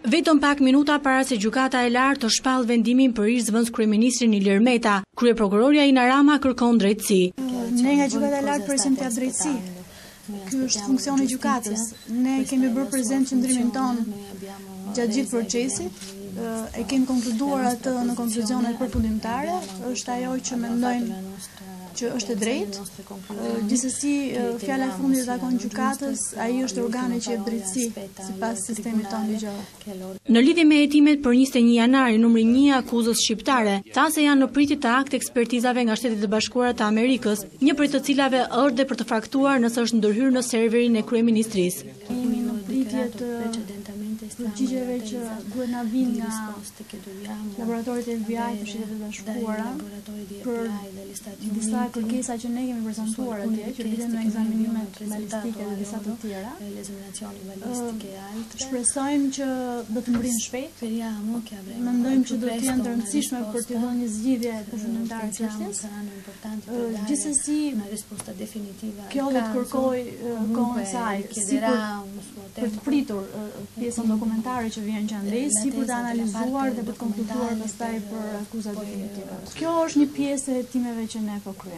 Vetëm pak minuta para se gjykata e lartë të shpall vendimin për ish zëvendës kryeministrin Ilir Meta, kryeprokurorja Ina Rama kërkon drejtësi. Ne nga gjykata e lartë presim të japë drejtësi. Ky është funksioni i gjykatës. Ne kemi bërë prezent qëndrimin tonë gjatë gjithë procesit, e kemi konkluduar atë në konkluzionet përfundimtare, është ajo që mendojnë që është e drejtë. Gjithsesi, fjala e fundit e takon gjykatës, ai është organi që jep drejtësi sipas sistemit tonë ligjor. Në lidhje me hetimet për 21 janari, numri 1 akuzës shqiptare, tha se janë në pritje të akte ekspertizave nga Shtetet e Bashkuara të Amerikës, një prej të cilave është dhe për të faktuar nëse është ndërhyrë në serverin e kryeministrisë. Jemi në pritje të përgjigjeve që duhet na vinë nga laboratorit e FBI të Shtetet e Bashkuara për disa kërkesa që ne kemi prezantuar atje, që lidhen me ekzaminimet balistike dhe disa të tjera. Shpresojmë që do të mbrin shpejt. Mendojmë që do të jenë të rëndësishme për të dhënë një zgjidhje përfundimtare të çështjes. Gjithsesi, kjo do të kërkojë kohën e saj, si për të pritur pjesën dokumentare që vjen që andej, si për të analizuar dhe për të konkluduar pastaj për akuzat definitive. Kjo është një pjesë e hetimeve që ne po kryejmë.